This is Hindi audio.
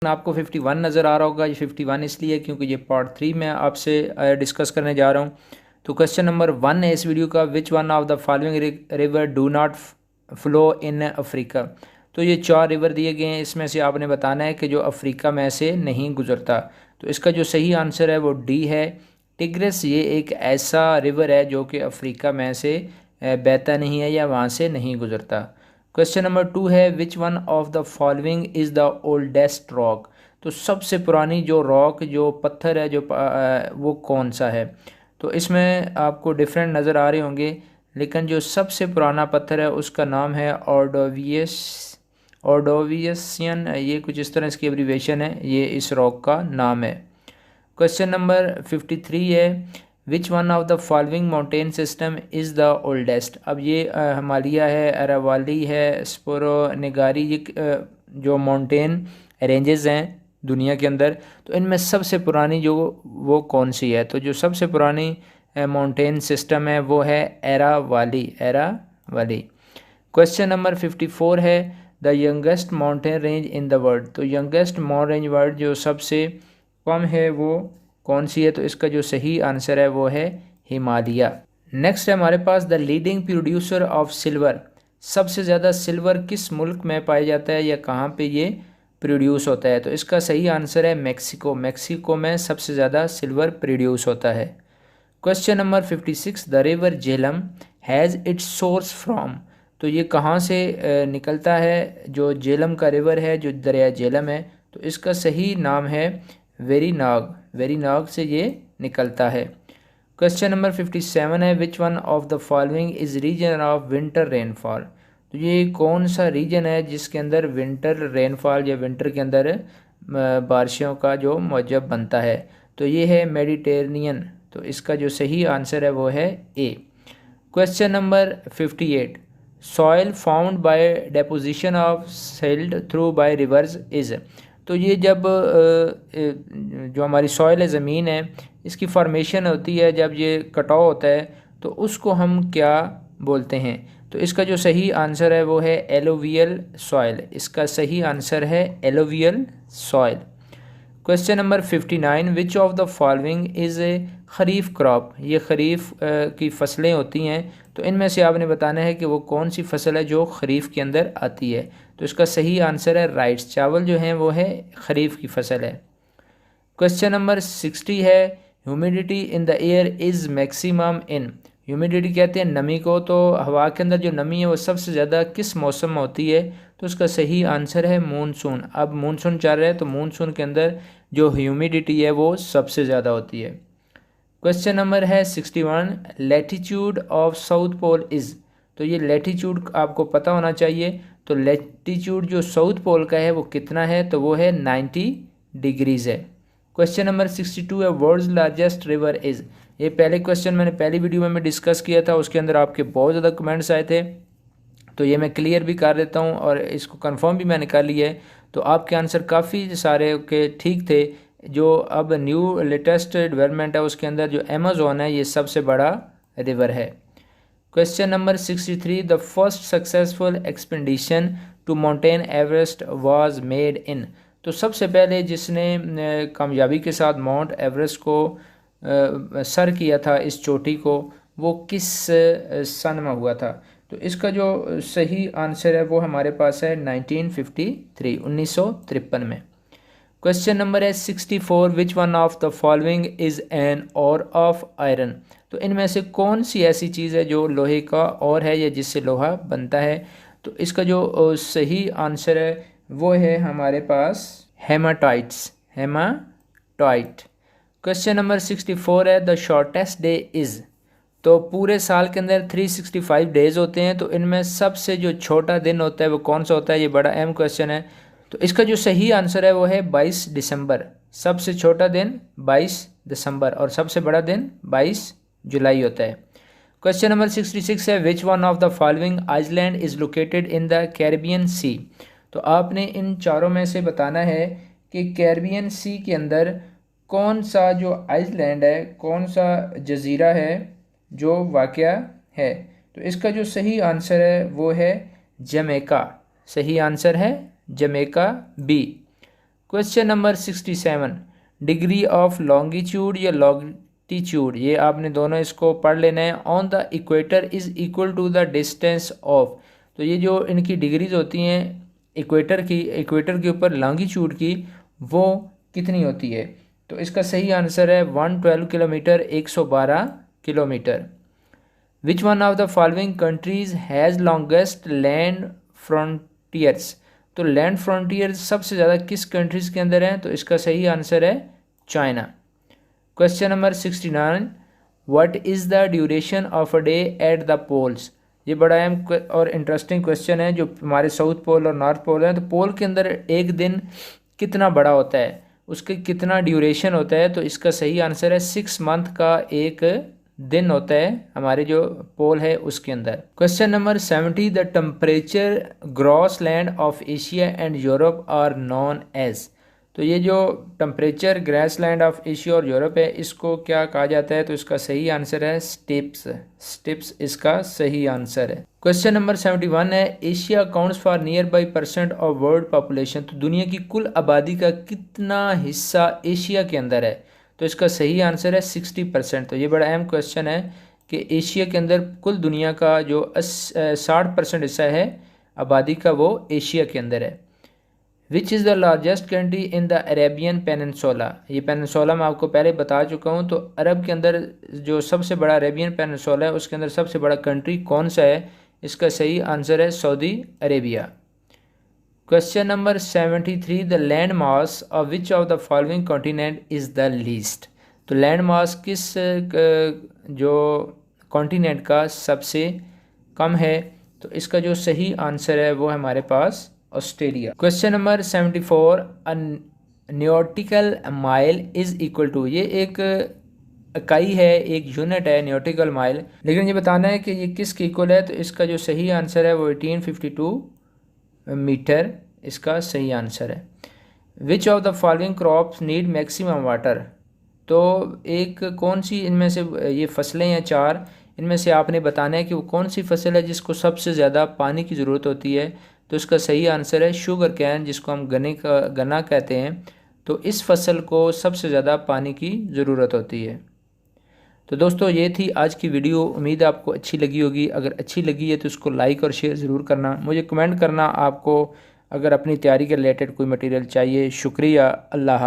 आपको 51 नज़र आ रहा होगा। ये 51 इसलिए क्योंकि ये पार्ट 3 में आपसे डिस्कस करने जा रहा हूँ। तो क्वेश्चन नंबर 1 है इस वीडियो का, विच one of the following river do not flow in Africa. तो ये 4 रिवर दिए गए हैं, इसमें से आपने बताना है कि जो अफ्रीका में से नहीं गुजरता। तो इसका जो सही आंसर है वो डी है, टिग्रिस। ये एक ऐसा रिवर है जो कि अफ्रीका में से बहता नहीं है या वहाँ से नहीं गुजरता। क्वेश्चन नंबर 2 है, which one of the following is the oldest rock. तो सबसे पुरानी जो रॉक, जो पत्थर है, वो कौन सा है। तो इसमें आपको डिफरेंट नज़र आ रहे होंगे, लेकिन जो सबसे पुराना पत्थर है उसका नाम है ऑर्डोवियसियन। ये कुछ इस तरह इसकी एब्रीवेशन है, ये इस रॉक का नाम है। क्वेश्चन नंबर 53 है, which one of the following mountain system is the oldest. अब ये हिमालय है, अरावली है, स्पोरोनेगारी, ये जो माउंटेन रेंजेस हैं दुनिया के अंदर, तो इनमें सबसे पुरानी जो वो कौन सी है। तो जो सबसे पुरानी माउंटेन सिस्टम है वो है एरावाली। क्वेश्चन नंबर 54 है, the youngest mountain range in the world. तो यंगेस्ट माउंटेन रेंज वर्ल्ड जो सबसे कम है वो कौन सी है। तो इसका जो सही आंसर है वो है हिमालय। नेक्स्ट है हमारे पास, the leading producer of silver. सबसे ज़्यादा सिल्वर किस मुल्क में पाया जाता है या कहाँ पे ये प्रोड्यूस होता है। तो इसका सही आंसर है मैक्सिको। मैक्सिको में सबसे ज़्यादा सिल्वर प्रोड्यूस होता है। Question number 56, the river Jhelum has its source from. तो ये कहाँ से निकलता है, जो झेलम का रिवर है, जो दरिया झेलम है। तो इसका सही नाम है वेरीनाग से ये निकलता है। क्वेश्चन नंबर 57 है, which one of the following is reason of winter rainfall. तो ये कौन सा रीजन है जिसके अंदर विंटर रेनफॉल या विंटर के अंदर बारिशों का जो मौजब बनता है। तो ये है मेडिटेरेनियन। तो इसका जो सही आंसर है वो है A. Question number 58, soil found by deposition of silt through by rivers is. तो ये जब जो हमारी सॉइल है, ज़मीन है, इसकी फॉर्मेशन होती है जब ये कटाव होता है, तो उसको हम क्या बोलते हैं। तो इसका जो सही आंसर है वो है एलोवियल सॉइल। इसका सही आंसर है alluvial soil. Question number 59, which of the following is a kharif crop. ये खरीफ की फसलें होती हैं, तो इनमें से आपने बताना है कि वो कौन सी फसल है जो खरीफ के अंदर आती है। तो इसका सही आंसर है राइस। चावल जो हैं वो है खरीफ की फसल है। क्वेश्चन नंबर 60 है, humidity in the air is maximum in. Humidity कहते हैं नमी को, तो हवा के अंदर जो नमी है वो सबसे ज़्यादा किस मौसम में होती है। तो उसका सही आंसर है मानसून। अब मानसून चल रहा है, तो मानसून के अंदर जो ह्यूमिडिटी है वो सबसे ज़्यादा होती है। क्वेश्चन नंबर है 61, latitude of south pole is. तो ये लैटीट्यूड आपको पता होना चाहिए। तो लैटीट्यूड जो साउथ पोल का है वो कितना है, तो वो है 90 डिग्रीज़ है। क्वेश्चन नंबर 62 है, वर्ल्ड्स लार्जेस्ट रिवर इज़। ये पहले क्वेश्चन मैंने पहली वीडियो में डिस्कस किया था, उसके अंदर आपके बहुत ज़्यादा कमेंट्स आए थे, तो ये मैं क्लियर भी कर देता हूँ और इसको कंफर्म भी मैंने कर लिया है। तो आपके आंसर काफ़ी सारे के ठीक थे। जो अब न्यू लेटेस्ट डेवलपमेंट है उसके अंदर जो अमेज़न है ये सबसे बड़ा रिवर है। Question number 63, the first successful expedition to mountain Everest was made in. तो सबसे पहले जिसने कामयाबी के साथ माउंट एवरेस्ट को सर किया था, इस चोटी को, वो किस सन में हुआ था। तो इसका जो सही आंसर है वो हमारे पास है 1953 में। क्वेश्चन नंबर है 64, विच one of the following is an और ऑफ आयरन। तो इनमें से कौन सी ऐसी चीज़ है जो लोहे का और है या जिससे लोहा बनता है। तो इसका जो सही आंसर है वो है हमारे पास हेमाटाइट। क्वेश्चन नंबर 64 है, द शॉर्टेस्ट डे इज़। तो पूरे साल के अंदर 365 डेज़ होते हैं, तो इनमें सबसे जो छोटा दिन होता है वो कौन सा होता है। ये बड़ा अहम क्वेश्चन है। तो इसका जो सही आंसर है वो है 22 दिसंबर। सबसे छोटा दिन 22 दिसंबर और सबसे बड़ा दिन 22 जुलाई होता है। क्वेश्चन नंबर 66 है, which one of the following island is located in the Caribbean sea. तो आपने इन चारों में से बताना है कि कैरिबियन सी के अंदर कौन सा जो आइसलैंड है, कौन सा जजीरा है जो वाक़या है। तो इसका जो सही आंसर है वो है जमैका। सही आंसर है Jamaica B. Question number 67, degree of longitude या लॉन्गिट्यूड, ये आपने दोनों इसको पढ़ लेना है। On the equator is equal to the distance of, तो ये जो इनकी डिग्रीज होती हैं इक्वेटर के ऊपर लॉन्गिट्यूड की, वो कितनी होती है? तो इसका सही आंसर है 112 kilometre, 112 kilometre. Which one of the following countries has longest land frontiers, तो लैंड फ्रंटियर सबसे ज़्यादा किस कंट्रीज के अंदर है? तो इसका सही आंसर है China. Question number 69, what is the duration of a day at the poles, ये बड़ा अहम और इंटरेस्टिंग क्वेश्चन है। जो हमारे साउथ पोल और नॉर्थ पोल हैं, तो पोल के अंदर एक दिन कितना बड़ा होता है, उसके कितना ड्यूरेशन होता है? तो इसका सही आंसर है 6 मंथ का एक दिन होता है हमारे जो पोल है उसके अंदर। Question number 70, the temperature grass land of Asia and Europe are known as, तो ये जो temperature grass land of Asia और यूरोप है इसको क्या कहा जाता है? तो इसका सही आंसर है स्टेप्स। स्टेप्स इसका सही आंसर है। क्वेश्चन नंबर 71 है, Asia accounts for near by % of world population, तो दुनिया की कुल आबादी का कितना हिस्सा एशिया के अंदर है? तो इसका सही आंसर है 60%। तो ये बड़ा अहम क्वेश्चन है कि एशिया के अंदर कुल दुनिया का जो 60% हिस्सा है आबादी का, वो एशिया के अंदर है। Which is the largest country in the Arabian पेनिनसोला, ये पेनिनसोला मैं आपको पहले बता चुका हूँ। तो अरब के अंदर जो सबसे बड़ा अरेबियन पेनिनसोला है उसके अंदर सबसे बड़ा कंट्री कौन सा है? इसका सही आंसर है Saudi Arabia. Question number 73, the land mass of which of the following continent is the least, तो लैंड मास किस जो कॉन्टिनेंट का सबसे कम है? तो इसका जो सही आंसर है वो हमारे पास Australia. Question number 74, a nautical mile is equal to, ये एक इकाई है, एक यूनिट है न्यूटिकल माइल, लेकिन ये बताना है कि ये किसके इक्वल है? तो इसका जो सही आंसर है वो 1852 मीटर इसका सही आंसर है। Which of the following crops need maximum water, तो एक कौन सी इनमें से, ये फसलें हैं 4, इनमें से आपने बताना है कि वो कौन सी फसल है जिसको सबसे ज़्यादा पानी की ज़रूरत होती है। तो इसका सही आंसर है शुगर कैन, जिसको हम गन्ना कहते हैं। तो इस फसल को सबसे ज़्यादा पानी की ज़रूरत होती है। तो दोस्तों ये थी आज की वीडियो, उम्मीद है आपको अच्छी लगी होगी। अगर अच्छी लगी है तो उसको लाइक और शेयर ज़रूर करना, मुझे कमेंट करना आपको अगर अपनी तैयारी के रिलेटेड कोई मटेरियल चाहिए। शुक्रिया, अल्लाह।